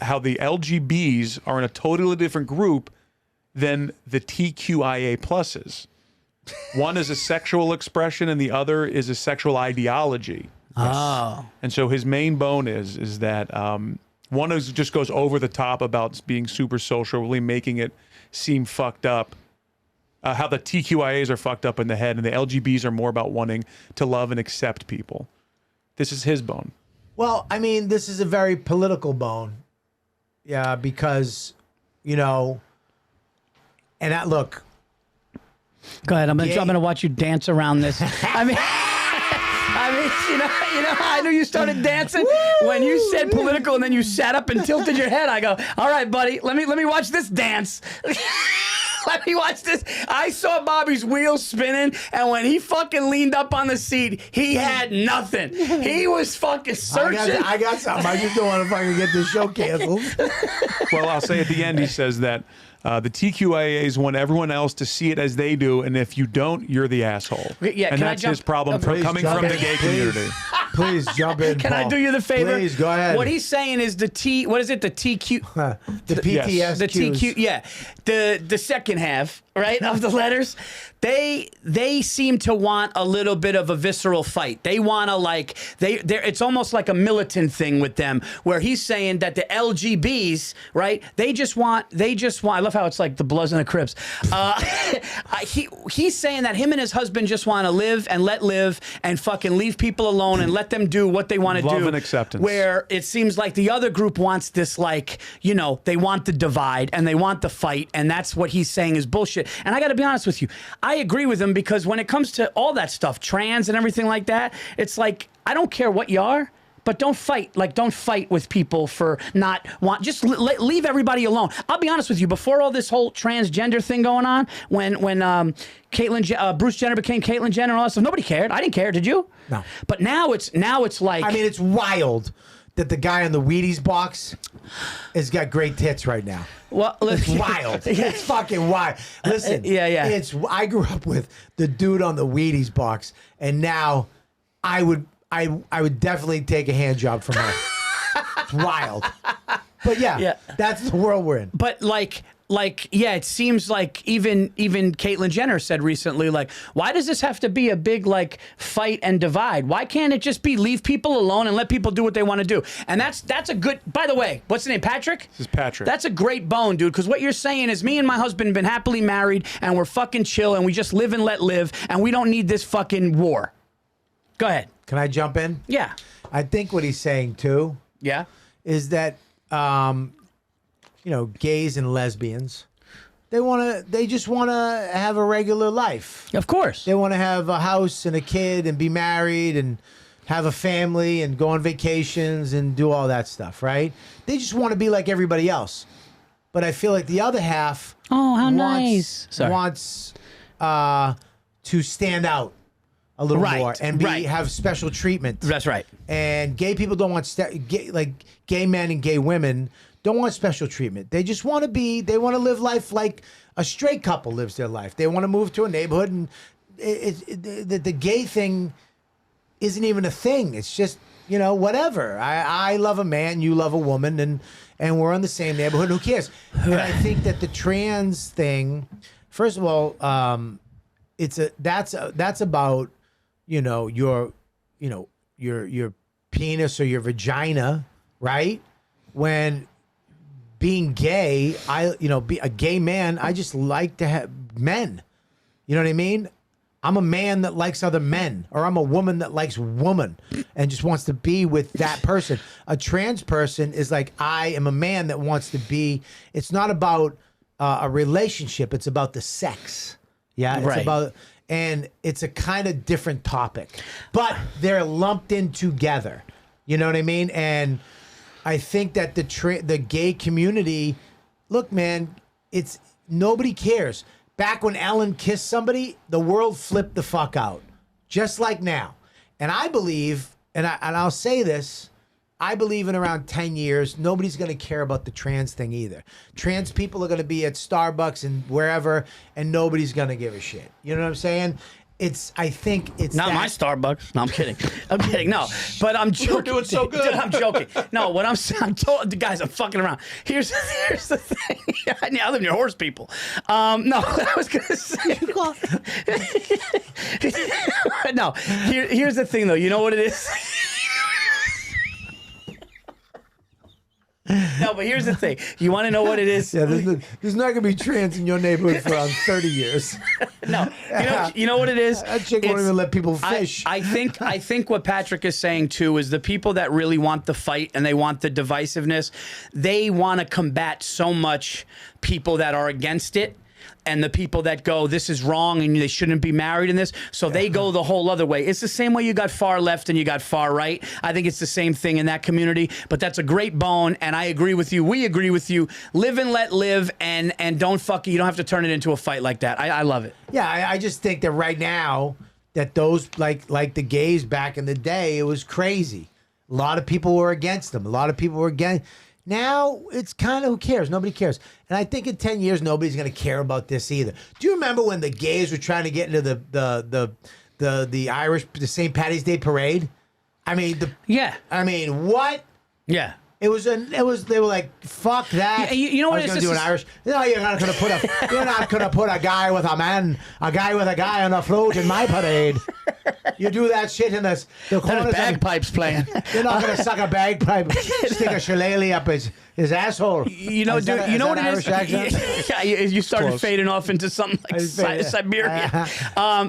how the LGBs are in a totally different group than the TQIA pluses. One is a sexual expression and the other is a sexual ideology. Oh. And so his main bone is that one just goes over the top about being super social, really making it seem fucked up. How the TQIAs are fucked up in the head, and the LGBs are more about wanting to love and accept people. This is his bone. Well, I mean, this is a very political bone. Yeah, because, and look. Go ahead. I'm Gay. gonna watch you dance around this. I mean, I knew you started dancing when you said political, and then you sat up and tilted your head. I go, all right, buddy, let me watch this dance. Let me watch this. I saw Bobby's wheels spinning, and when he fucking leaned up on the seat, he had nothing. He was fucking searching. I got something. I just don't want to fucking get this show canceled. Well, I'll say at the end, he says that the TQIAs want everyone else to see it as they do, and if you don't, you're the asshole. Yeah, and can I that's jump- his problem Please coming jump from in. the gay Please. community. Please jump in. Can I Paul. do you the favor? Please, go ahead. What he's saying is the What is it? The TQ. The PTS. Yes. The TQ, yeah, the second half, right, of the letters, they seem to want a little bit of a visceral fight. They want to it's almost like a militant thing with them, where he's saying that the LGBs, right, they just want. I love how it's like the Bloods and the Crips. He's saying that him and his husband just want to live and let live and fucking leave people alone and let them do what they want to do. Love and acceptance. Where it seems like the other group wants this, they want the divide and they want the fight, and that's what he's saying is bullshit. And I got to be honest with you, I agree with him, because when it comes to all that stuff, trans and everything like that, it's like, I don't care what you are, but don't fight. Don't fight with people for just leave everybody alone. I'll be honest with you, before all this whole transgender thing going on, when Bruce Jenner became Caitlyn Jenner and all that stuff, nobody cared. I didn't care. Did you? No. But now it's like, I mean, it's wild that the guy on the Wheaties box has got great tits right now. well, It's wild. It's fucking wild. Listen. yeah. I grew up with the dude on the Wheaties box, and now I would definitely take a hand job from her. It's wild. But yeah, that's the world we're in. But it seems like even Caitlyn Jenner said recently, why does this have to be a big fight and divide? Why can't it just be leave people alone and let people do what they want to do? And that's a good. By the way, what's the name? Patrick. This is Patrick. That's a great bone, dude. Because what you're saying is, me and my husband have been happily married, and we're fucking chill, and we just live and let live, and we don't need this fucking war. Go ahead. Can I jump in? Yeah. I think what he's saying too Yeah. is that gays and lesbians, they just want to have a regular life. Of course. They want to have a house and a kid and be married and have a family and go on vacations and do all that stuff, right? They just want to be like everybody else. But I feel like the other half Oh, how nice. Sorry. wants to stand out. a little Right, more and right. have special treatment. That's right. And gay people don't want gay men and gay women don't want special treatment. They just want to they want to live life like a straight couple lives their life. They want to move to a neighborhood, and the gay thing isn't even a thing. It's just, whatever. I love a man, you love a woman, and we're in the same neighborhood. Who cares? And I think that the trans thing, first of all, that's about your penis or your vagina, right? When being gay, be a gay man, I just like to have men. You know what I mean? I'm a man that likes other men, or I'm a woman that likes woman and just wants to be with that person. A trans person is like, I am a man that wants to be. It's not about a relationship. It's about the sex. Yeah, it's about, and it's a kind of different topic, but they're lumped in together. You know what I mean? And I think that the gay community, look, man, nobody cares. Back when Ellen kissed somebody, the world flipped the fuck out, just like now. And I believe, and I'll say this, I believe in around 10 years, nobody's going to care about the trans thing either. Trans people are going to be at Starbucks and wherever, and nobody's going to give a shit. You know what I'm saying? I think it's not my Starbucks. No, I'm kidding. I'm kidding. No, but I'm joking. We're doing so good. Dude, I'm joking. No, what I'm guys, I'm fucking around. Here's the thing. I live near horse people. No, I was gonna say. No, here's the thing though. You know what it is? No, but here's the thing. You want to know what it is? Yeah, there's not going to be trans in your neighborhood for around 30 years. No, you know what it is? That chick won't even let people fish. I think what Patrick is saying too is the people that really want the fight and they want the divisiveness, they want to combat so much people that are against it. And the people that go, this is wrong and they shouldn't be married in this. So they go the whole other way. It's the same way you got far left and you got far right. I think it's the same thing in that community. But that's a great bone. And I agree with you. We agree with you. Live and let live. And don't you don't have to turn it into a fight like that. I love it. Yeah, I just think that right now that those, like the gays back in the day, it was crazy. A lot of people were against them. A lot of people were against. Now it's kind of, who cares? Nobody cares. And I think in 10 years nobody's going to care about this either. Do you remember when the gays were trying to get into the Irish, the St. Patty's Day parade? I mean, what? Yeah. They were like, fuck that. Yeah, you know what? I was going to do an Irish. No, you're not going to put a guy with a guy on a float in my parade. You do that shit in the corners. Bagpipes playing. You're not going to suck a bagpipe, stick a shillelagh up his asshole. You know, dude. You know what it is? Yeah, you started Close. fading off into something like Siberia.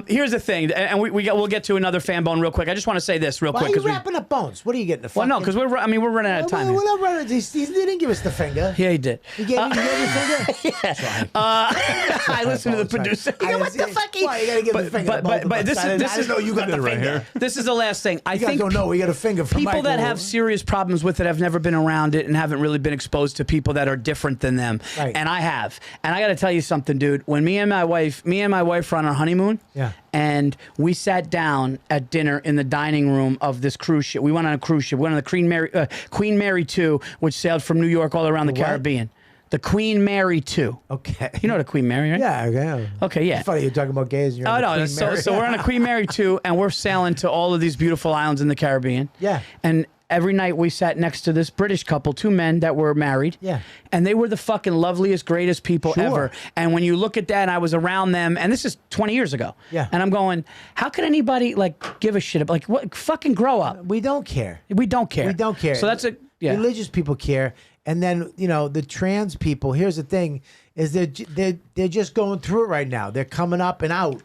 Here's the thing, and we'll get to another fan bone real quick. I just want to say this real Why quick. are you wrapping up bones? What are you getting? Well, no, because we're running out of time. We're not running. He didn't give us the finger. Yeah, he did. He gave you the finger? Yeah. I listened to the producer. What the fuck? Why you gotta give the finger? But this I is didn't know you got the right finger. here. This is the last thing. I You guys think don't know. We got a finger from people that Michael. have serious problems with it have never been around it and haven't really been exposed to people that are different than them. Right. And I have. And I got to tell you something, dude. When me and my wife were on our honeymoon, Yeah. and we sat down at dinner in the dining room of this cruise ship. We went on a cruise ship. We went on the Queen Mary 2, which sailed from New York all around the what? Caribbean. The Queen Mary 2. Okay. You know the Queen Mary, right? Yeah. Okay. Okay, yeah. It's funny you're talking about gays. And you're Oh, on the no. Queen Mary. So we're on a Queen Mary 2, and we're sailing to all of these beautiful islands in the Caribbean. Yeah. And every night we sat next to this British couple, two men that were married. Yeah. And they were the fucking loveliest, greatest people Sure. ever. And when you look at that, and I was around them, and this is 20 years ago. Yeah. And I'm going, how could anybody, like, give a shit about, like, what? Fucking grow up. We don't care. We don't care. We don't care. So that's yeah. Religious people care, and then the trans people. Here's the thing: is they're just going through it right now. They're coming up and out,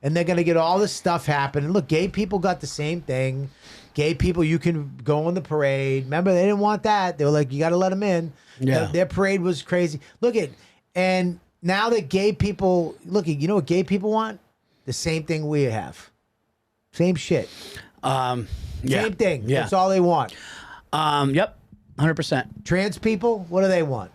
and they're gonna get all this stuff happening. Look, gay people got the same thing. Gay people, you can go on the parade. Remember, they didn't want that. They were like, you got to let them in. Yeah. Their parade was crazy. And now that gay people, you know what gay people want? The same thing we have. Same shit. Yeah. Same thing. Yeah. That's all they want. Yep. 100%. Trans people, what do they want?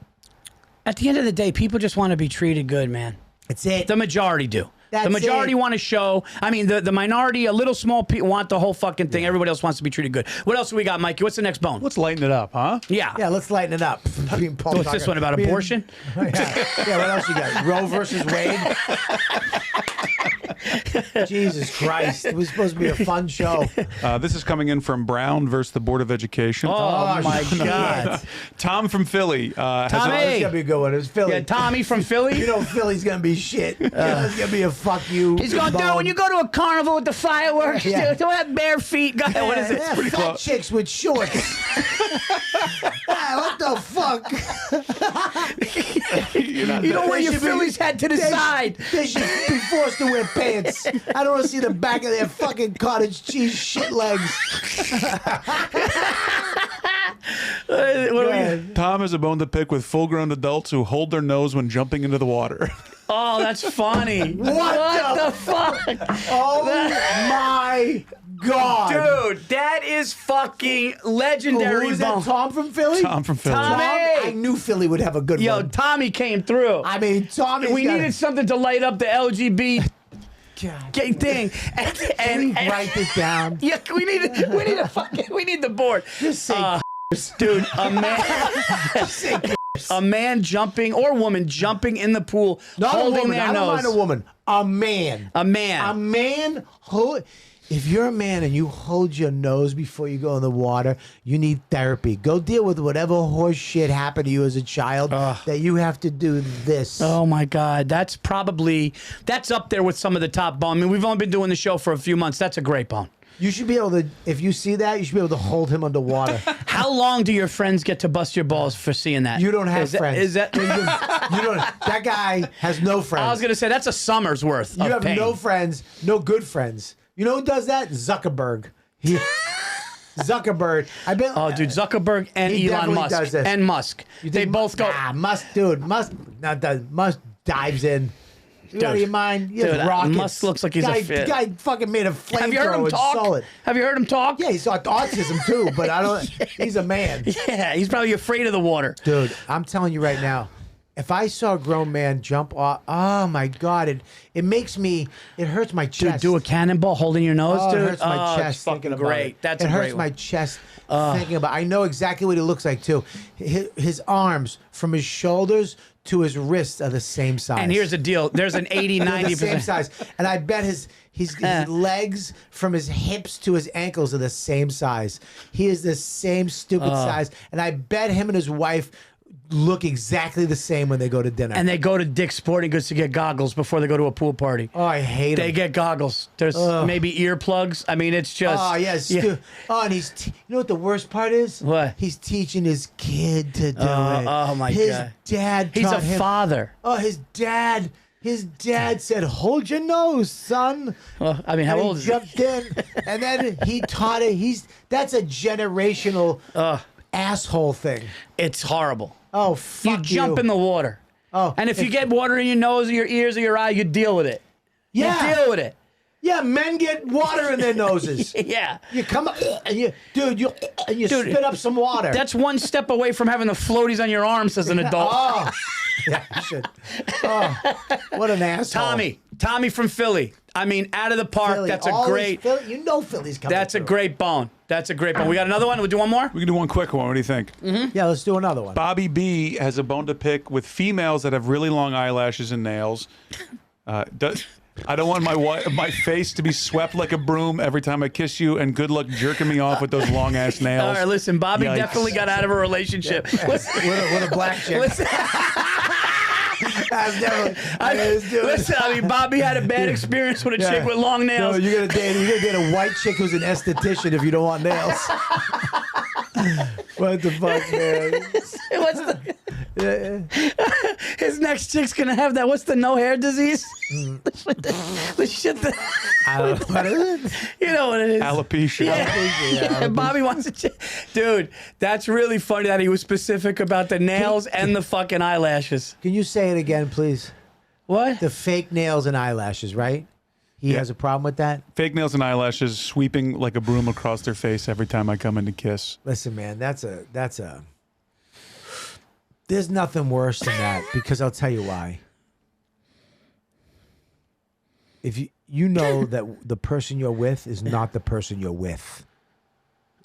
At the end of the day, people just want to be treated good, man. That's it. The majority do. The majority want to show. I mean, the minority, a little small people want the whole fucking thing. Everybody else wants to be treated good. What else do we got, Mikey? What's the next bone? Let's lighten it up, huh? Yeah. Yeah, let's lighten it up. What's this one about abortion? Yeah, what else you got? Roe versus Wade? Jesus Christ. It was supposed to be a fun show. This is coming in from Brown versus the Board of Education. Oh, my God. Tom from Philly. Tommy. It's going to be a good one. It was Philly. Yeah, Tommy from Philly. You know Philly's going to be shit. It's going to be a fuck you. He's going, dude, when you go to a carnival with the fireworks, Yeah. don't have bare feet. Go ahead, what is it? Yeah, fat chicks with shorts. What the fuck? You don't wear your Phillies head to the side. They should be forced to wear pants. I don't want to see the back of their fucking cottage cheese shit legs. Tom has a bone to pick with full-grown adults who hold their nose when jumping into the water. Oh, that's funny. What the fuck? Oh my God. Dude, that is fucking legendary. Who is that, bone. Tom from Philly? Tom from Philly. Tommy! I knew Philly would have a good Yo, one. Tommy came through. I mean, Tommy. We needed something to light up the LGBT God. thing. And Write this down. yeah, we need the board. Just say Dude, a man jumping or woman jumping in the pool, not a holding woman. their I don't nose. mind a woman. A man. A man. A man. If you're a man and you hold your nose before you go in the water, you need therapy. Go deal with whatever horse shit happened to you as a child that you have to do this. Oh my God, that's up there with some of the top bone. I mean, we've only been doing the show for a few months. That's a great bone. You should be able to, if you see that, you should be able to hold him underwater. How long do your friends get to bust your balls for seeing that? You don't have friends. Is that? you don't. That guy has no friends. I was gonna say that's a summer's worth. You of have pain. no friends, no good friends. You know who does that? Zuckerberg. Zuckerberg. I bet. Oh, dude, Zuckerberg and He Elon definitely Musk does this. and Musk. You They think both go. Musk dives in. You out of your mind? He has Dude, rockets. Musk looks like he's a fit. Guy fucking made a Have you heard him flamethrower talk? solid. Have you heard him talk? Yeah, he's got autism too, but I don't. He's a man, Yeah, he's probably afraid of the water. dude. I'm telling you right now. If I saw a grown man jump off, oh my God, it makes me. It hurts my Dude, chest. do a cannonball holding your nose, Oh, dude. it hurts my Oh, chest it's fucking thinking about great. it. That's it a hurts great my one. chest thinking about. I know exactly what he looks like too. His arms from his shoulders to his wrists are the same size. And here's the deal: there's an 80, They're 90%. the same size. And I bet his legs from his hips to his ankles are the same size. He is the same stupid size. And I bet him and his wife look exactly the same when they go to dinner. And they go to Dick's Sporting Goods to get goggles before they go to a pool party. Oh, I hate They him. get goggles. There's maybe earplugs. I mean, it's just. Oh, yes. Yeah. Oh, and you know what the worst part is? What? He's teaching his kid to do it. oh, my his God. dad He's a taught him. father. Oh, his dad said, "Hold your nose, son." Well, I mean, how And old he is he? jumped in, and then he taught it. That's a generational asshole thing. It's horrible. Oh, You fuck jump in the water. Oh, And if you get water in your nose or your ears or your eye, you deal with it. Yeah. You deal with it. Yeah, men get water in their noses. Yeah. You come up and you spit up some water. That's one step away from having the floaties on your arms as an adult. Oh, yeah, you should. Oh, what an asshole. Tommy from Philly. I mean, out of the park. Philly, That's a always great. Philly, you know Philly's coming. That's a through. great bone. That's a great bone. We got another one. We'll do one more. We can do one quick one. What do you think? Yeah, let's do another one. Bobby B has a bone to pick with females that have really long eyelashes and nails. I don't want my face to be swept like a broom every time I kiss you, and good luck jerking me off with those long ass nails. All right, listen. Bobby Yikes. definitely got out of a relationship. Listen, What a black chick. listen, I've never. I mean, Bobby had a bad experience with a chick with long nails. No, you're gonna date a white chick who's an esthetician if you don't want nails. What the fuck, man? What's his next chick's gonna have that? What's the no hair disease? the shit that I don't know what it is. you know what it is. Alopecia. Yeah, Bobby wants a chick. Dude, that's really funny that he was specific about the nails and the fucking eyelashes. Can you say it again, please? What? The fake nails and eyelashes, right? He has a problem with that? Fake nails and eyelashes sweeping like a broom across their face every time I come in to kiss. Listen, man, that's a there's nothing worse than that, because I'll tell you why. if you know that the person you're with is not the person you're with.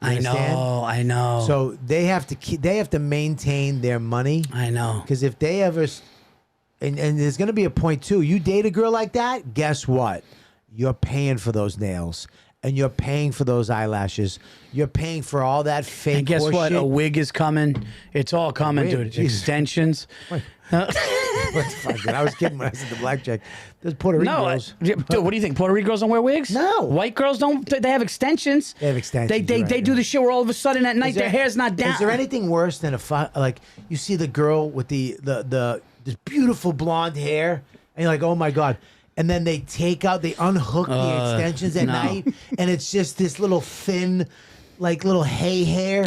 You understand? I know. So they have to maintain their money. I know. Because if they ever, and there's going to be a point too. You date a girl like that, guess what? You're paying for those nails, and you're paying for those eyelashes. You're paying for all that fake. And guess what? Shit. A wig is coming. It's all coming, dude. Jesus. Extensions. What the fuck, dude? I was kidding when I said the blackjack. There's Puerto Rican girls. Dude, what do you think? Puerto Rican girls don't wear wigs? No. White girls don't. They have extensions. They have extensions. They you're right, do yeah. the shit where all of a sudden at night their hair's not down. Is there anything worse than like you see the girl with the this beautiful blonde hair, and you're like, oh my god. And then they unhook the extensions at night, and it's just this little thin, like little hay hair.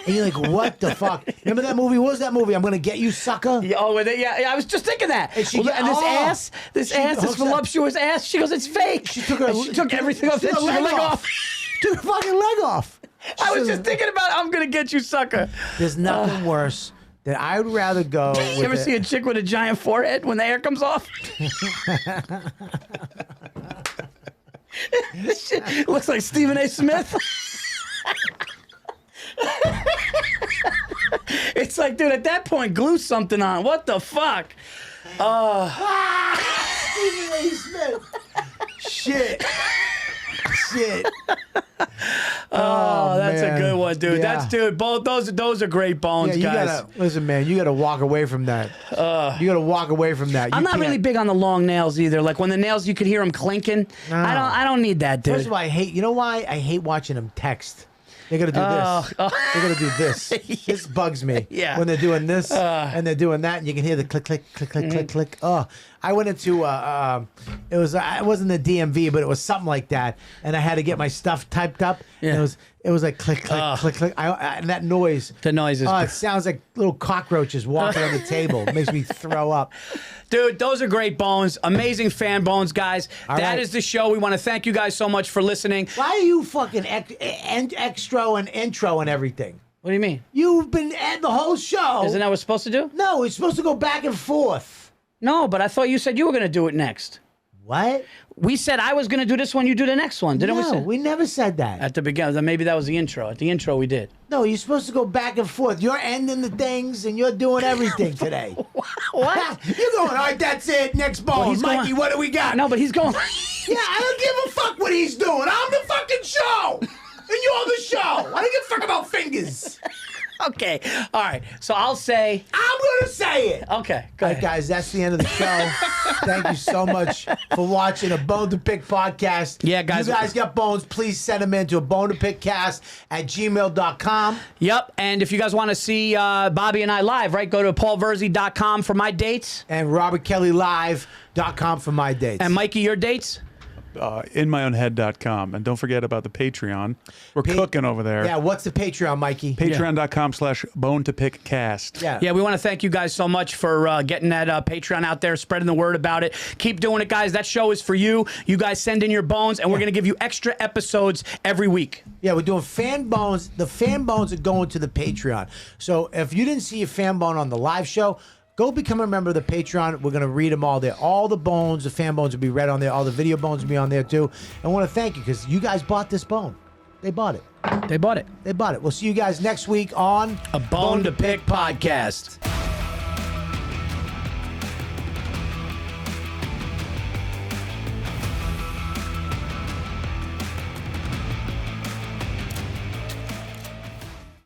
And you're like, what the fuck? Remember that movie? What was that movie? I'm Gonna Get You, Sucker? Yeah, I was just thinking that. And This voluptuous ass, she goes, it's fake. She took everything off. She took her leg off. Took her fucking leg off. I was just thinking about I'm Gonna Get You, Sucker. There's nothing worse than I would rather go with You ever see a chick with a giant forehead when the hair comes off? This shit looks like Stephen A. Smith. It's like, dude, at that point, glue something on. What the fuck? Stephen A. Smith. Shit. Oh, that's man. a good one, dude. Yeah. That's dude. Both those are great bones, Yeah, you guys. gotta listen, man. You gotta walk away from that. You gotta walk away from that. I'm You not can't- really big on the long nails either. Like when the nails, you could hear them clinking. No. I don't need that, dude. First of all, you know why I hate watching them text. They're gonna do this. They're gonna do this. This bugs me. Yeah. When they're doing this and they're doing that, and you can hear the click, click, click, click, click, click. Oh, I went into it wasn't the DMV, but it was something like that, and I had to get my stuff typed up. Yeah. And it was like click, click, click, click. And that noise. The noise is. Oh, it sounds like little cockroaches walking on the table. It makes me throw up. Dude, those are great bones. Amazing fan bones, guys. That is right. the show. We want to thank you guys so much for listening. Why are you fucking extra and intro and everything? What do you mean? You've been at the whole show. Isn't that what we're supposed to do? No, it's supposed to go back and forth. No, but I thought you said you were going to do it next. What? We said I was going to do this one, you do the next one. Didn't we No, say? we never said that. At the beginning, then maybe that was the intro. At the intro, we did. No, you're supposed to go back and forth. You're ending the things and you're doing everything today. What? You're going, all right, that's it. Next bone. he's Mikey, going- what do we got? No, but he's going. Yeah, I don't give a fuck what he's doing. I'm the fucking show. And you're the show. I don't give a fuck about fingers. Okay. All right. So I'll say. I'm going to say it. Okay. Go All ahead. right, guys, that's the end of the show. Thank you so much for watching a Bone to Pick podcast. Yeah, guys. You guys got bones, please send them in to a bonetopickcast@gmail.com. Yep. And if you guys want to see Bobby and I live, right, go to paulvirzi.com for my dates. And robertkellylive.com for my dates. And Mikey, your dates? inmyownhead.com. And don't forget about the Patreon. We're cooking over there. Yeah, what's the Patreon, Mikey? Patreon.com/bone-to-pick-cast. Yeah. Yeah, we want to thank you guys so much for getting that Patreon out there, spreading the word about it. Keep doing it, guys. That show is for you. You guys send in your bones, and we're going to give you extra episodes every week. Yeah, we're doing fan bones. The fan bones are going to the Patreon. So if you didn't see a fan bone on the live show, go become a member of the Patreon. We're going to read them all there. All the bones, the fan bones will be read on there. All the video bones will be on there too. And I want to thank you because you guys bought this bone. They bought it. They bought it. They bought it. We'll see you guys next week on A Bone to Pick podcast.